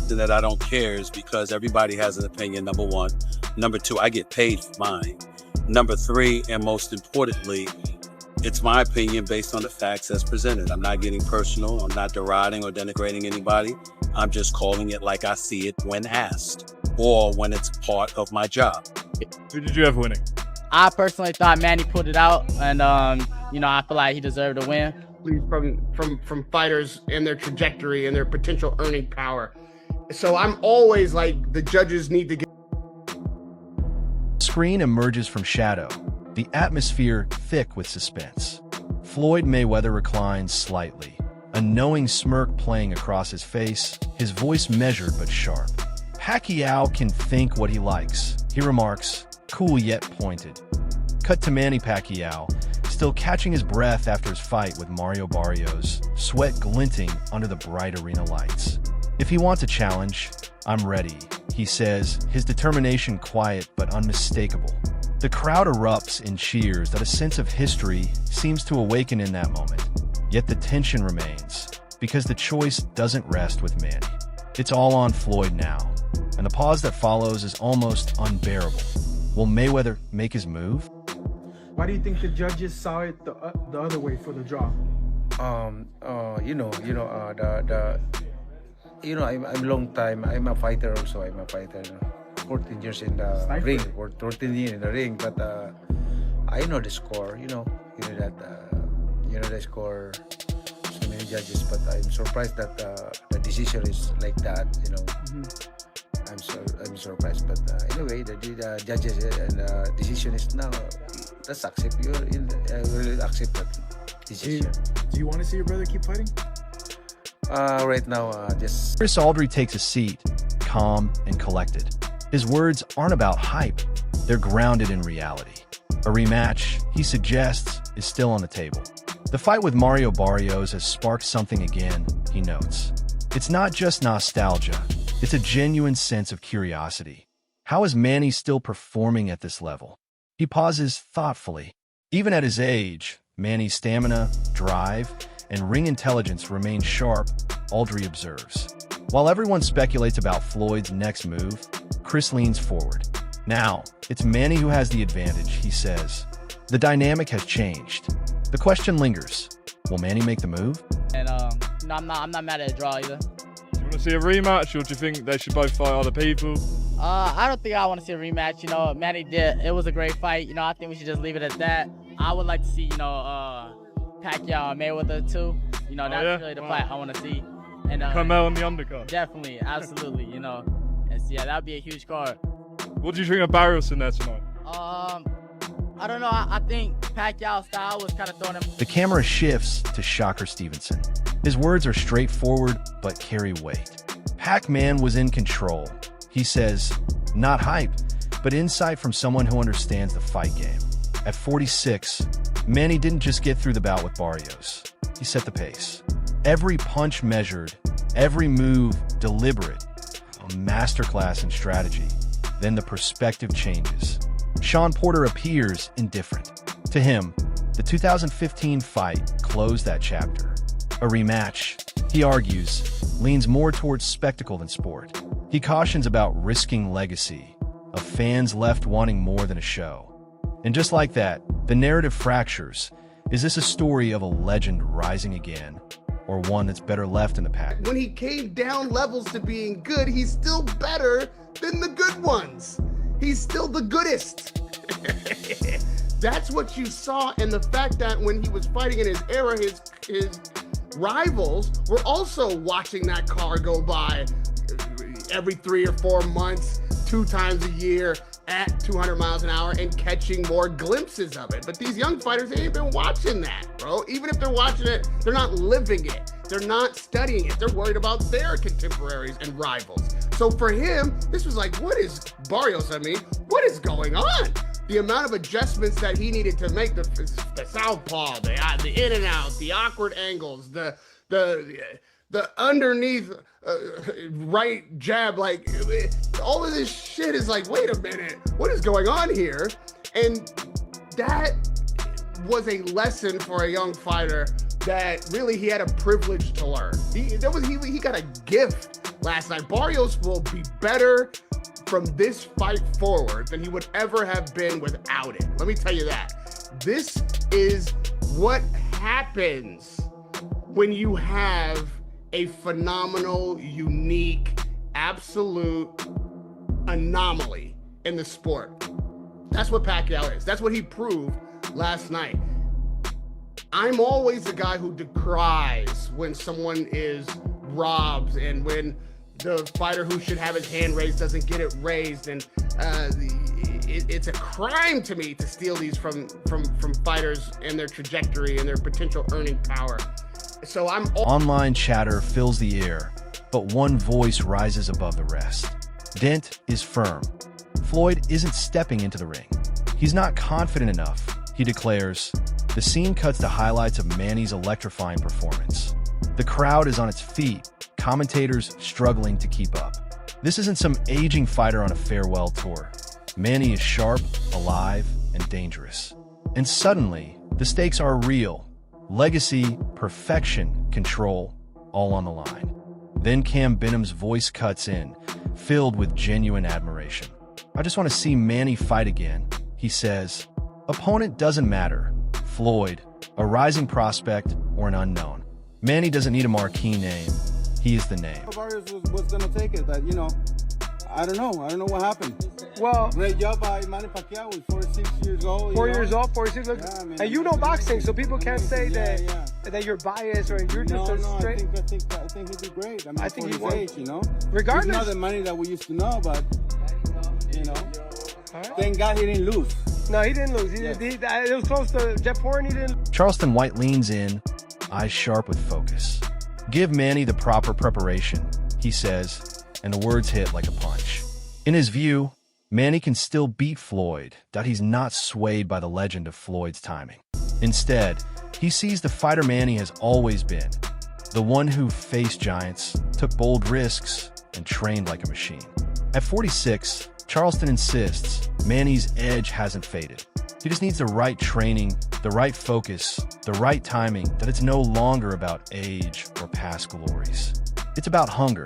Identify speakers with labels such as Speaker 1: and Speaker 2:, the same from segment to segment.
Speaker 1: reason that I don't care is because everybody has an opinion, number one. Number two, I get paid for mine. Number three, and most importantly, it's my opinion based on the facts as presented. I'm not getting personal. I'm not deriding or denigrating anybody. I'm just calling it like I see it when asked or when it's part of my job.
Speaker 2: Who did you have winning?
Speaker 3: I personally thought Manny pulled it out, and I feel like he deserved to win.
Speaker 4: From fighters and their trajectory and their potential earning power. So I'm always like, the judges need to get.
Speaker 5: Screen emerges from shadow, the atmosphere thick with suspense. Floyd Mayweather reclines slightly, a knowing smirk playing across his face, his voice measured but sharp. Pacquiao can think what he likes, he remarks, cool yet pointed. Cut to Manny Pacquiao, still catching his breath after his fight with Mario Barrios, sweat glinting under the bright arena lights. If he wants a challenge, I'm ready, he says, his determination quiet but unmistakable. The crowd erupts in cheers that a sense of history seems to awaken in that moment. Yet the tension remains, because the choice doesn't rest with Manny. It's all on Floyd now, and the pause that follows is almost unbearable. Will Mayweather make his move?
Speaker 6: Why do you think the judges saw it the other way for the draw?
Speaker 7: I'm long time. I'm a fighter also. I'm a fighter. 14 years in the ring, or 14 years in the ring. But I know the score. You know the score. So many judges, but I'm surprised that the decision is like that. I'm surprised. But anyway, the judges and the decision is now. Let's accept. I will accept that decision.
Speaker 6: Do you want to see your brother keep fighting?
Speaker 7: Right now, just.
Speaker 5: Chris Aldry takes a seat, calm and collected. His words aren't about hype, they're grounded in reality. A rematch, he suggests, is still on the table. The fight with Mario Barrios has sparked something again, he notes. It's not just nostalgia, it's a genuine sense of curiosity. How is Manny still performing at this level? He pauses thoughtfully. Even at his age, Manny's stamina, drive, and ring intelligence remain sharp, Aldry observes. While everyone speculates about Floyd's next move, Chris leans forward. Now, it's Manny who has the advantage, he says. The dynamic has changed. The question lingers. Will Manny make the move?
Speaker 3: And I'm not mad at a draw either.
Speaker 2: Do you want to see a rematch, or do you think they should both fight other people?
Speaker 3: I don't think I want to see a rematch. Manny did. It was a great fight. I think we should just leave it at that. I would like to see, Pacquiao and Mayweather too. That's really the fight I want to see. And
Speaker 2: Carmel on the undercard.
Speaker 3: Definitely, absolutely. And that would be a huge card.
Speaker 2: What do you think of Barrios in there tonight?
Speaker 3: I don't know. I think Pacquiao's style was kind of throwing him.
Speaker 5: The camera shifts to Shocker Stevenson. His words are straightforward but carry weight. Pac-Man was in control. He says, not hype, but insight from someone who understands the fight game. At 46, Manny didn't just get through the bout with Barrios. He set the pace. Every punch measured, every move deliberate, a masterclass in strategy. Then the perspective changes. Sean Porter appears indifferent. To him, the 2015 fight closed that chapter. A rematch, he argues, leans more towards spectacle than sport. He cautions about risking legacy, of fans left wanting more than a show. And just like that, the narrative fractures. Is this a story of a legend rising again, or one that's better left in the pack?
Speaker 4: When he came down levels to being good, he's still better than the good ones. He's still the goodest. That's what you saw, and the fact that when he was fighting in his era, his rivals were also watching that car go by every 3 or 4 months, 2 times a year at 200 miles an hour and catching more glimpses of it. But these young fighters, they ain't been watching that, bro. Even if they're watching it, they're not living it. They're not studying it. They're worried about their contemporaries and rivals. So for him, this was like, what is what is going on? The amount of adjustments that he needed to make, the southpaw, the in and out, the awkward angles, the underneath right jab, like all of this shit is like, wait a minute, what is going on here? And that was a lesson for a young fighter that really he had a privilege to learn. He got a gift last night. Barrios will be better from this fight forward than he would ever have been without it. Let me tell you that. This is what happens when you have a phenomenal, unique, absolute anomaly in the sport. That's what Pacquiao is. That's what he proved last night. I'm always the guy who decries when someone is robbed and when the fighter who should have his hand raised doesn't get it raised, and it's a crime to me to steal these from fighters and their trajectory and their potential earning power. So
Speaker 5: Online chatter fills the air, but one voice rises above the rest. Dent is firm. Floyd isn't stepping into the ring. He's not confident enough, he declares. The scene cuts to highlights of Manny's electrifying performance. The crowd is on its feet, commentators struggling to keep up. This isn't some aging fighter on a farewell tour. Manny is sharp, alive, and dangerous. And suddenly, the stakes are real. Legacy, perfection, control, all on the line. Then Cam Benham's voice cuts in, filled with genuine admiration. I just want to see Manny fight again, he says. Opponent doesn't matter. Floyd, a rising prospect, or an unknown. Manny doesn't need a marquee name. He is the name.
Speaker 8: Barrios was going to take it, but, I don't know. I don't know what happened.
Speaker 6: Well,
Speaker 8: great job by Manny Pacquiao. Was 46 years old.
Speaker 6: 4 years old, 46. Look,
Speaker 8: yeah,
Speaker 6: and you know boxing, so people can't say that you're biased or you're just straight.
Speaker 8: I think he did great.
Speaker 6: I think he won.
Speaker 8: Regardless, it's not the money that we used to know, but thank God he didn't lose.
Speaker 6: No, he didn't lose. It was close to Jeff Horn. He didn't.
Speaker 5: Charleston White leans in, eyes sharp with focus. Give Manny the proper preparation, he says, and the words hit like a punch. In his view, Manny can still beat Floyd, that he's not swayed by the legend of Floyd's timing. Instead, he sees the fighter Manny has always been, the one who faced giants, took bold risks, and trained like a machine. At 46, Charleston insists Manny's edge hasn't faded. He just needs the right training, the right focus, the right timing, that it's no longer about age or past glories. It's about hunger.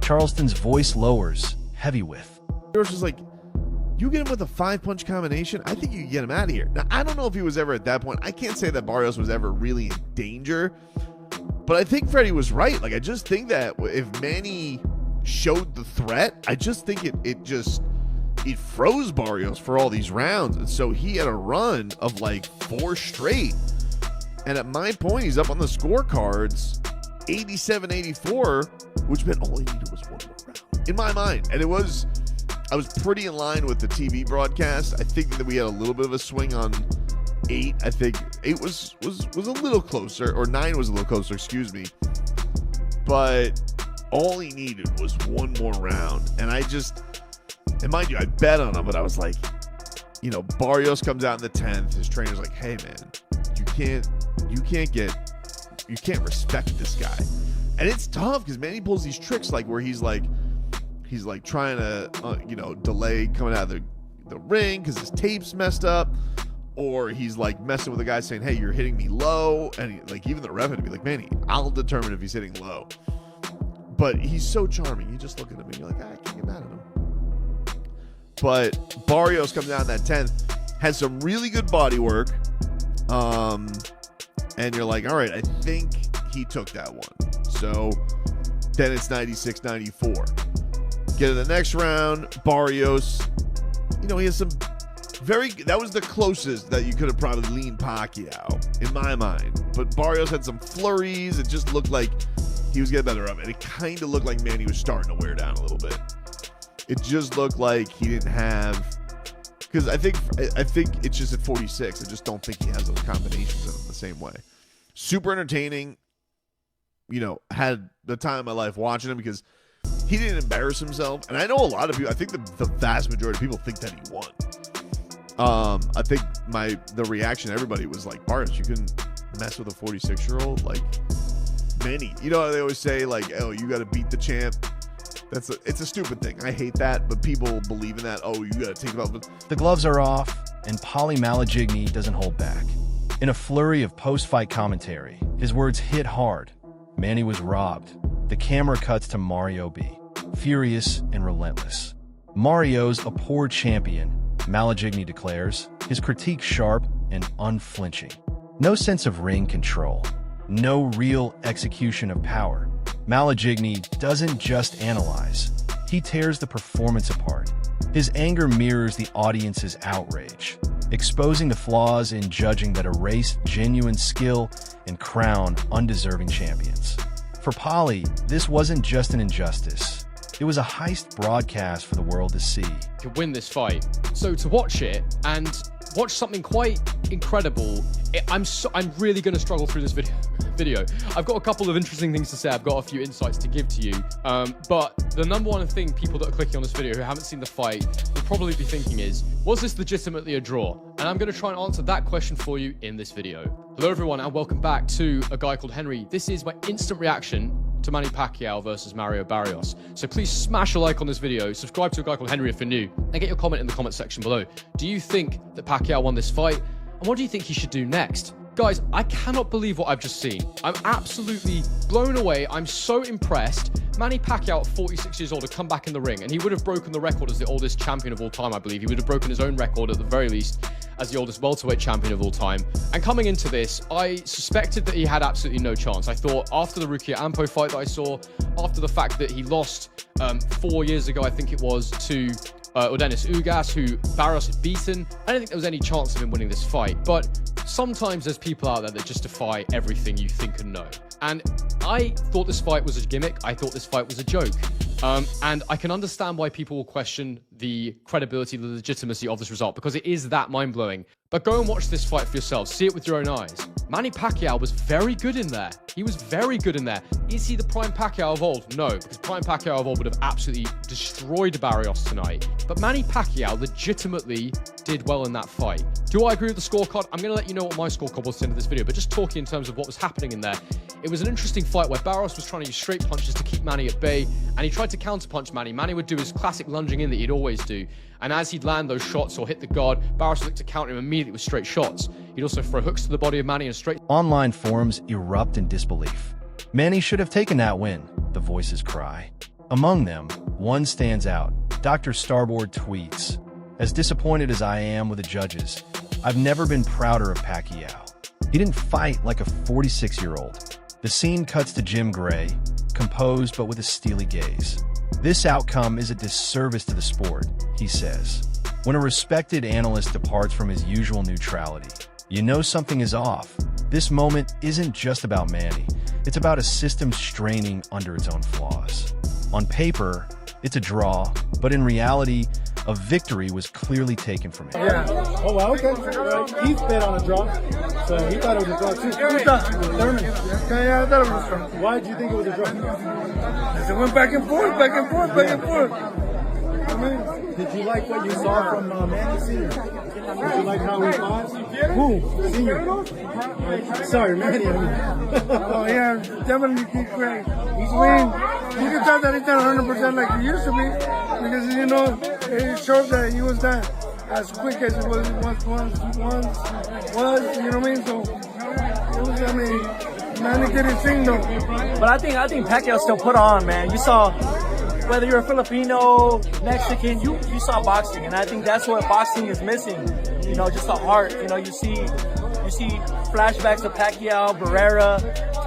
Speaker 5: Charleston's voice lowers, heavy with.
Speaker 9: Barrios was like, you get him with a 5-punch combination, I think you can get him out of here. Now, I don't know if he was ever at that point. I can't say that Barrios was ever really in danger, but I think Freddie was right. Like, I just think that if Manny showed the threat, I just think it froze Barrios for all these rounds. And so he had a run of like 4 straight. And at my point, he's up on the scorecards, 87-84, which meant all he needed was 1 more round, in my mind. And I was pretty in line with the TV broadcast. I think that we had a little bit of a swing on 8. I think 8 was a little closer, or 9 was a little closer, excuse me. But all he needed was 1 more round. And and mind you, I bet on him, but I was like, Barrios comes out in the 10th. His trainer's like, hey man, you can't respect this guy. And it's tough because Manny pulls these tricks like where he's like trying to, delay coming out of the ring because his tape's messed up, or he's like messing with the guy saying, hey, you're hitting me low. And even the ref had to be like, Manny, I'll determine if he's hitting low. But he's so charming. You just look at him and you're like, I can't get mad at him. But Barrios comes down that 10th, has some really good body work. And you're like, all right, I think he took that one. So then it's 96-94. Get to the next round, Barrios, he has some that was the closest that you could have probably leaned Pacquiao, in my mind. But Barrios had some flurries. It just looked like he was getting better of it. And it kind of looked like Manny was starting to wear down a little bit. It just looked like he didn't have, because I think it's just at 46. I just don't think he has those combinations in him the same way. Super entertaining. Had the time of my life watching him because he didn't embarrass himself. And I know a lot of people, I think the vast majority of people think that he won. I think the reaction to everybody was like, Barrios, you can mess with a 46-year-old? Like, Manny. They always say, like, oh, you got to beat the champ. It's a stupid thing. I hate that, but people believe in that. Oh, you got to take it off.
Speaker 5: The gloves are off, and Paulie Malagigny doesn't hold back. In a flurry of post-fight commentary, His words hit hard. Manny was robbed. The camera cuts to Mario B, furious and relentless. Mario's a poor champion, Malagigny declares, his critique sharp and unflinching. No sense of ring control. No real execution of power. Malagigny doesn't just analyze. He tears the performance apart. His anger mirrors the audience's outrage, exposing the flaws in judging that erase genuine skill and crown undeserving champions. For Polly, this wasn't just an injustice. It was a heist broadcast for the world to see.
Speaker 10: To win this fight. So to watch it and watch something quite incredible, I'm really going to struggle through this video. I've got a couple of interesting things to say. I've got a few insights to give to you. But the number one thing people that are clicking on this video who haven't seen the fight will probably be thinking is, was this legitimately a draw? And I'm going to try and answer that question for you in this video. Hello everyone and welcome back to A Guy Called Henry. This is my instant reaction to Manny Pacquiao versus Mario Barrios. So please smash a like on this video, subscribe to A Guy Called Henry if you're new, and get your comment in the comment section below. Do you think that Pacquiao won this fight? And what do you think he should do next? Guys, I cannot believe what I've just seen. I'm absolutely blown away. I'm so impressed. Manny Pacquiao at 46 years old had come back in the ring, and he would have broken the record as the oldest champion of all time, I believe. He would have broken his own record at the very least as the oldest welterweight champion of all time. And coming into this, I suspected that he had absolutely no chance. I thought after the Rukia Ampo fight that I saw, after the fact that he lost 4 years ago, I think it was, to Dennis Ugas, who Barrios had beaten, I don't think there was any chance of him winning this fight. But sometimes there's people out there that just defy everything you think and know. And I thought this fight was a gimmick. I thought this fight was a joke. And I can understand why people will question the credibility, the legitimacy of this result, because it is that mind-blowing. But go and watch this fight for yourself. See it with your own eyes. Manny Pacquiao was very good in there. He was very good in there. Is he the prime Pacquiao of old? No, because prime Pacquiao of old would have absolutely destroyed Barrios tonight. But Manny Pacquiao legitimately did well in that fight. Do I agree with the scorecard? I'm going to let you know what my scorecard was at the end of this video, but just talking in terms of what was happening in there. It was an interesting fight where Barrios was trying to use straight punches to keep Manny at bay, and he tried to counterpunch Manny. Manny would do his classic lunging in that he'd always do. And as he'd land those shots or hit the guard, Barrios would look to counter him immediately with straight shots. He'd also throw hooks to the body of Manny and straight...
Speaker 5: Online forums erupt in disbelief. Manny should have taken that win, the voices cry. Among them, one stands out. Dr. Starboard tweets, "As disappointed as I am with the judges, I've never been prouder of Pacquiao. He didn't fight like a 46-year-old. The scene cuts to Jim Gray, composed but with a steely gaze. This outcome is a disservice to the sport," he says. When a respected analyst departs from his usual neutrality, you know something is off. This moment isn't just about Manny. It's about a system straining under its own flaws. On paper, it's a draw, but in reality, a victory was clearly taken from him.
Speaker 8: Yeah. Oh, well, okay. He's bet on a draw, so he thought it was a draw too. Who thought? Thurman. Yeah, I thought it was a draw. Why did you think it was a draw? It went back and forth, back and forth, back and forth. I mean, did you like what you saw from Manny Sr.? Did you like how he fought? Who? Senior. Sorry, Manny. Oh, yeah, definitely he's great. He's winning. You can tell that he's not 100% like he used to be, because, you know, it showed that he was not as quick as it was, you know what I mean? So, it was, I mean, Manny did his thing, though.
Speaker 11: But I think Pacquiao still put on, man. You saw, whether you're a Filipino, Mexican, you saw boxing, and I think that's what boxing is missing. You know, just the heart. You know, you see flashbacks of Pacquiao, Barrera.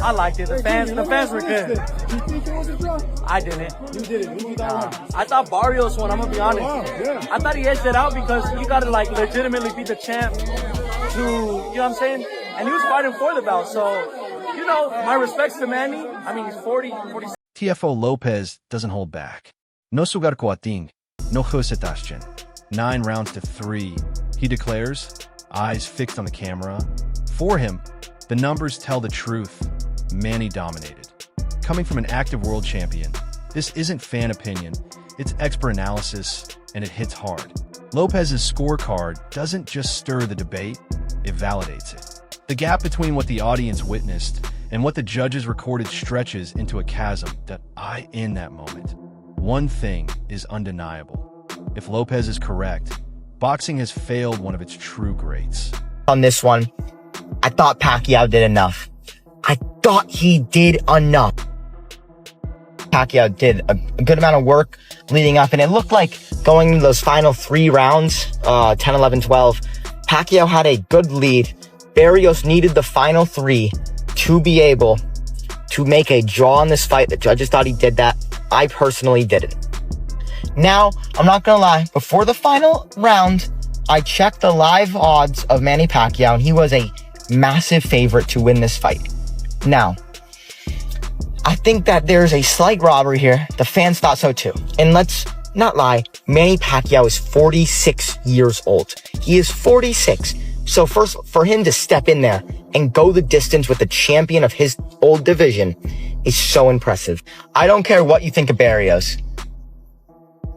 Speaker 11: I liked it. The fans were good.
Speaker 8: Did you think it was a draw?
Speaker 11: I didn't.
Speaker 8: You didn't. Who you thought won?
Speaker 11: I thought Barrios won. I'm gonna be honest.
Speaker 8: Wow, yeah.
Speaker 11: I thought he edged it out because you gotta like legitimately beat the champ to, you know what I'm saying? And he was fighting for the belt. So, you know, my respects to Manny. I mean, he's 46.
Speaker 5: TFO Lopez doesn't hold back. No sugar ko ating, no husetaschen. 9 rounds to 3, he declares, eyes fixed on the camera. For him, the numbers tell the truth. Manny dominated. Coming from an active world champion, this isn't fan opinion, it's expert analysis, and it hits hard. Lopez's scorecard doesn't just stir the debate, it validates it. The gap between what the audience witnessed and what the judges recorded stretches into a chasm that in that moment. One thing is undeniable. If Lopez is correct, boxing has failed one of its true greats.
Speaker 12: On this one, I thought Pacquiao did enough. I thought he did enough. Pacquiao did a good amount of work leading up, and it looked like going into those final 3 rounds, 10, 11, 12, Pacquiao had a good lead. Barrios needed the final 3 to be able to make a draw in this fight. The judges thought he did that. I personally didn't. Now, I'm not gonna lie, before the final round, I checked the live odds of Manny Pacquiao, and he was a massive favorite to win this fight. Now, I think that there's a slight robbery here. The fans thought so too. And let's not lie, Manny Pacquiao is 46 years old. He is 46. So first, for him to step in there and go the distance with the champion of his old division is so impressive. I don't care what you think of Barrios.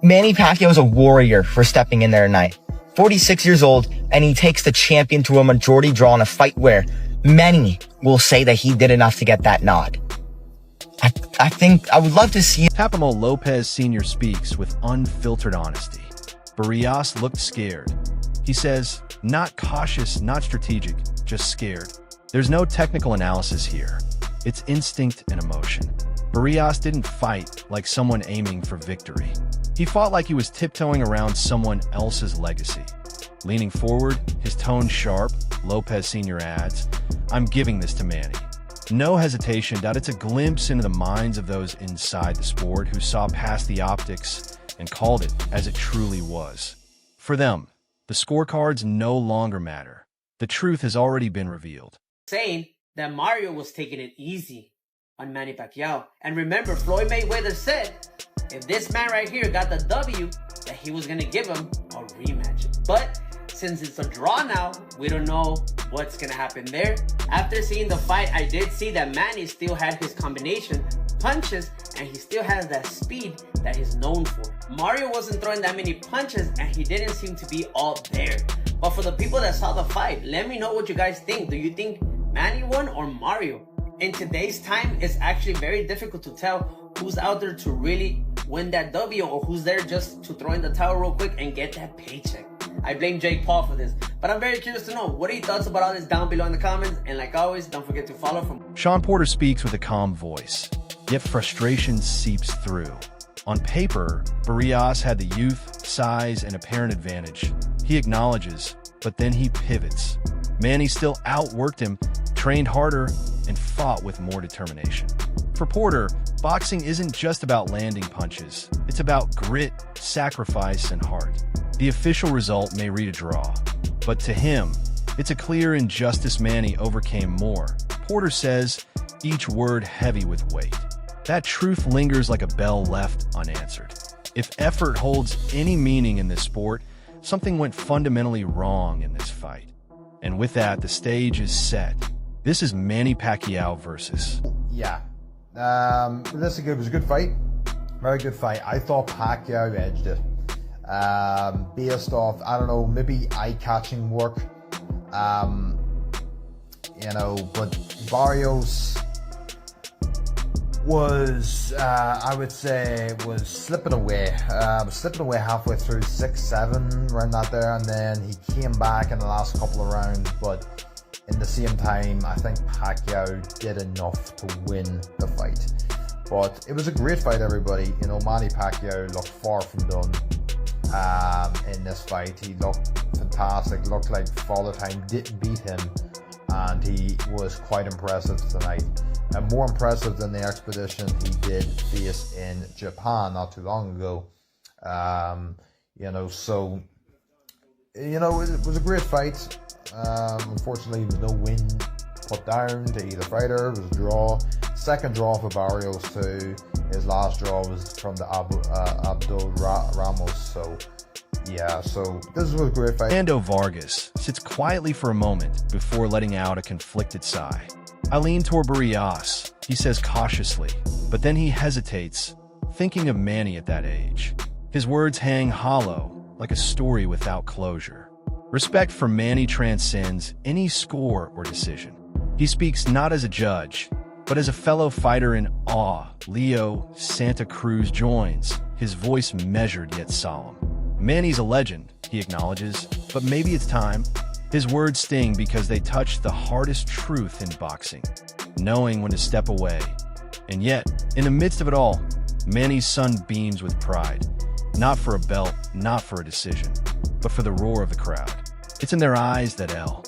Speaker 12: Manny Pacquiao is a warrior for stepping in there tonight. 46 years old, and he takes the champion to a majority draw in a fight where many will say that he did enough to get that nod. I think I would love to see.
Speaker 5: Tapamo Lopez Sr. speaks with unfiltered honesty. Barrios looked scared. He says, not cautious, not strategic, just scared. There's no technical analysis here. It's instinct and emotion. Barrios didn't fight like someone aiming for victory. He fought like he was tiptoeing around someone else's legacy. Leaning forward, his tone sharp, Lopez Sr. adds, I'm giving this to Manny. No hesitation that it's a glimpse into the minds of those inside the sport who saw past the optics and called it as it truly was. For them, the scorecards no longer matter. The truth has already been revealed.
Speaker 13: Saying that Mario was taking it easy on Manny Pacquiao. And remember, Floyd Mayweather said, if this man right here got the W, that he was going to give him a rematch. But since it's a draw now, we don't know what's going to happen there. After seeing the fight, I did see that Manny still had his combination punches, and he still has that speed that he's known for. Mario wasn't throwing that many punches, and he didn't seem to be all there. But for the people that saw the fight, let me know what you guys think. Do you think Manny won or Mario? In today's time, it's actually very difficult to tell who's out there to really win that W or who's there just to throw in the towel real quick and get that paycheck. I blame Jake Paul for this, but I'm very curious to know, what are your thoughts about all this down below in the comments? And like always, don't forget to follow from
Speaker 5: Sean Porter speaks with a calm voice, yet frustration seeps through. On paper, Barrios had the youth, size, and apparent advantage. He acknowledges, but then he pivots. Manny still outworked him, trained harder, and fought with more determination. For Porter, boxing isn't just about landing punches. It's about grit, sacrifice, and heart. The official result may read a draw, but to him, it's a clear injustice Manny overcame more. Porter says, each word heavy with weight. That truth lingers like a bell left unanswered. If effort holds any meaning in this sport, something went fundamentally wrong in this fight. And with that, the stage is set. This is Manny Pacquiao versus.
Speaker 14: Yeah. This was a good fight. Very good fight. I thought Pacquiao edged it. Based off, I don't know, maybe eye-catching work. But Barrios was, I would say, was slipping away. Halfway through 6-7, around that there, and then he came back in the last couple of rounds, but in the same time, I think Pacquiao did enough to win the fight. But it was a great fight, everybody. Manny Pacquiao looked far from done in this fight. He looked fantastic, looked like Father Time didn't beat him, and he was quite impressive tonight. And more impressive than the expedition he did face in Japan not too long ago. It was a great fight. Unfortunately, there was no win put down to either fighter. It was a draw. Second draw for Barrios too. His last draw was from the Abdul Ramos. So this was a great fight.
Speaker 5: Fernando Vargas sits quietly for a moment before letting out a conflicted sigh. I lean toward Barrios, he says cautiously, but then he hesitates, thinking of Manny at that age. His words hang hollow, like a story without closure. Respect for Manny transcends any score or decision. He speaks not as a judge, but as a fellow fighter in awe. Leo Santa Cruz joins, his voice measured yet solemn. Manny's a legend, he acknowledges, but maybe it's time. His words sting because they touch the hardest truth in boxing. knowing when to step away. And yet, in the midst of it all, Manny's son beams with pride. Not for a belt, not for a decision, but for the roar of the crowd. It's in their eyes, that L.